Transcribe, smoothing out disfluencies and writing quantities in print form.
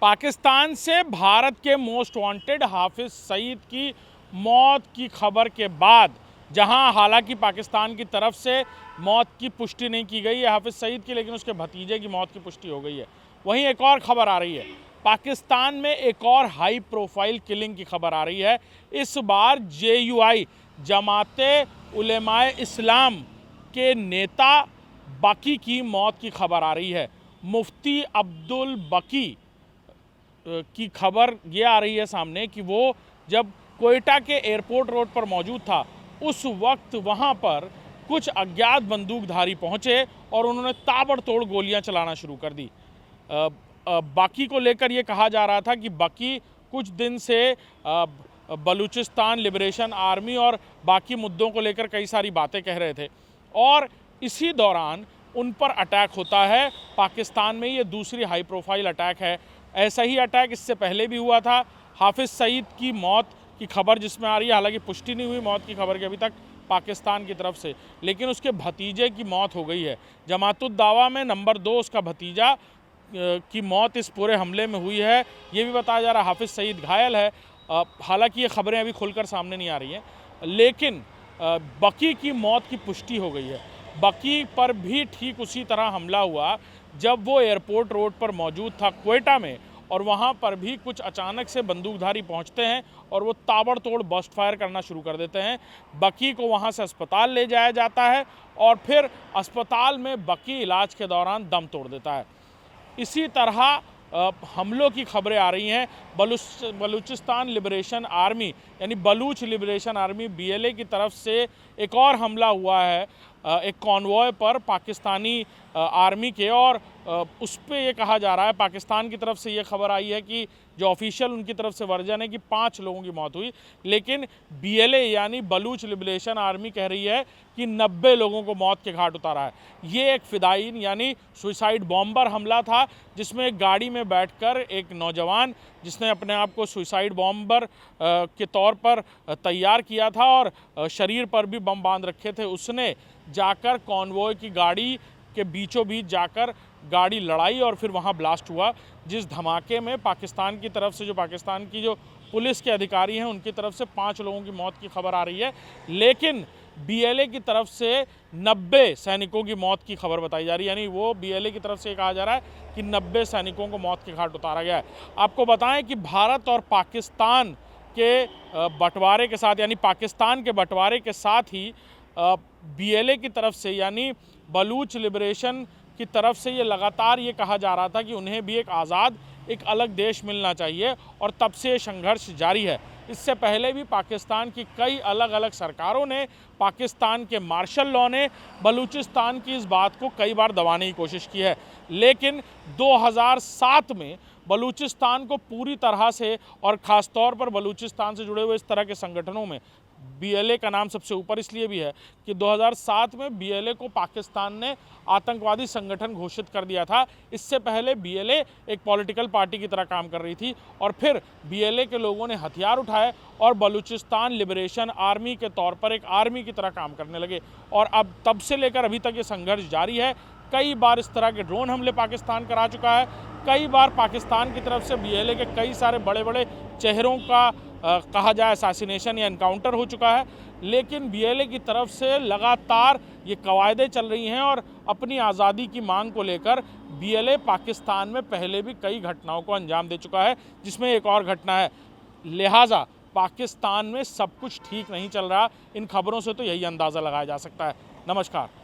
पाकिस्तान से भारत के most wanted Hafiz Saeed की मौत की खबर के बाद, जहां हालांकि पाकिस्तान की तरफ से मौत की पुष्टि नहीं की गई है हाफिज सईद की, लेकिन उसके भतीजे की मौत की पुष्टि हो गई है। वहीं एक और खबर आ रही है, पाकिस्तान में एक और हाई प्रोफाइल किलिंग की खबर आ रही है। इस बार JUI जमाते उलेमाए इस्लाम के नेता बकी की मौत की खबर आ रही है। मुफ्ती अब्दुल बकी की खबर ये आ रही है सामने कि वो जब कोयटा के एयरपोर्ट रोड पर मौजूद था, उस वक्त वहाँ पर कुछ अज्ञात बंदूकधारी पहुँचे और उन्होंने ताबड़तोड़ गोलियां चलाना शुरू कर दी। बाकी को लेकर ये कहा जा रहा था कि बाकी कुछ दिन से बलूचिस्तान लिबरेशन आर्मी और बाकी मुद्दों को लेकर कई सारी बातें कह रहे थे और इसी दौरान उन पर अटैक होता है। पाकिस्तान में ये दूसरी हाई प्रोफाइल अटैक है। ऐसा ही अटैक इससे पहले भी हुआ था। हाफिज सईद की मौत की खबर जिसमें आ रही है, हालांकि पुष्टि नहीं हुई मौत की खबर की अभी तक पाकिस्तान की तरफ से, लेकिन उसके भतीजे की मौत हो गई है। जमातुद दावा में नंबर 2 उसका भतीजा की मौत इस पूरे हमले में हुई है। ये भी बताया जा रहा है हाफिज सईद घायल है। हालांकि ये खबरें अभी खुलकर सामने नहीं आ रही हैं, लेकिन बकी की मौत की पुष्टि हो गई है। बकी पर भी ठीक उसी तरह हमला हुआ जब वो एयरपोर्ट रोड पर मौजूद था क्वेटा में, और वहाँ पर भी कुछ अचानक से बंदूकधारी पहुँचते हैं और वो ताबड़तोड़ बस्ट फायर करना शुरू कर देते हैं। बकी को वहाँ से अस्पताल ले जाया जाता है और फिर अस्पताल में बकी इलाज के दौरान दम तोड़ देता है। इसी तरह हमलों की खबरें आ रही हैं। बलूचिस्तान लिबरेशन आर्मी यानी बलूच लिबरेशन आर्मी BLA की तरफ से एक और हमला हुआ है एक कॉन्वॉय पर पाकिस्तानी आर्मी के, और उस पर यह कहा जा रहा है, पाकिस्तान की तरफ से ये खबर आई है कि जो ऑफिशियल उनकी तरफ से वर्जन है कि 5 लोगों की मौत हुई, लेकिन BLA यानी बलूच लिबरेशन आर्मी कह रही है कि 90 लोगों को मौत के घाट उतारा है। ये एक फिदायीन यानी सुसाइड बॉम्बर हमला था, जिसमें एक गाड़ी में बैठकर एक नौजवान जिसने अपने आप को सुसाइड बॉम्बर के तौर पर तैयार किया था और शरीर पर भी बम बांध रखे थे, उसने जाकर कॉन्वॉय की गाड़ी के बीचों बीच जाकर गाड़ी लड़ाई और फिर वहां ब्लास्ट हुआ, जिस धमाके में पाकिस्तान की तरफ से पाकिस्तान की जो पुलिस के अधिकारी हैं उनकी तरफ से 5 लोगों की मौत की खबर आ रही है, लेकिन BLA की तरफ से 90 सैनिकों की मौत की खबर बताई जा रही है। यानी वो BLA की तरफ से कहा जा रहा है कि 90 सैनिकों को मौत के घाट उतारा गया है। आपको बताएं कि भारत और पाकिस्तान के बंटवारे के साथ, यानी पाकिस्तान के बंटवारे के साथ ही BLA की तरफ से यानी बलूच लिबरेशन की तरफ से ये लगातार ये कहा जा रहा था कि उन्हें भी एक आज़ाद, एक अलग देश मिलना चाहिए, और तब से ये संघर्ष जारी है। इससे पहले भी पाकिस्तान की कई अलग अलग सरकारों ने, पाकिस्तान के मार्शल लॉ ने बलूचिस्तान की इस बात को कई बार दबाने की कोशिश की है, लेकिन 2007 में बलूचिस्तान को पूरी तरह से, और ख़ास तौर पर बलूचिस्तान से जुड़े हुए इस तरह के संगठनों में BLA का नाम सबसे ऊपर इसलिए भी है कि 2007 में BLA को पाकिस्तान ने आतंकवादी संगठन घोषित कर दिया था। इससे पहले BLA एक पॉलिटिकल पार्टी की तरह काम कर रही थी, और फिर BLA के लोगों ने हथियार उठाए और बलूचिस्तान लिबरेशन आर्मी के तौर पर एक आर्मी की तरह काम करने लगे, और अब तब से लेकर अभी तक ये संघर्ष जारी है। कई बार इस तरह के ड्रोन हमले पाकिस्तान करा चुका है, कई बार पाकिस्तान की तरफ से BLA के कई सारे बड़े बड़े चेहरों का कहा जाए असैसिनेशन या एनकाउंटर हो चुका है, लेकिन BLA की तरफ से लगातार ये कवायदें चल रही हैं, और अपनी आज़ादी की मांग को लेकर BLA पाकिस्तान में पहले भी कई घटनाओं को अंजाम दे चुका है, जिसमें एक और घटना है। लिहाजा पाकिस्तान में सब कुछ ठीक नहीं चल रहा। इन खबरों से तो यही अंदाज़ा लगाया जा सकता है। नमस्कार।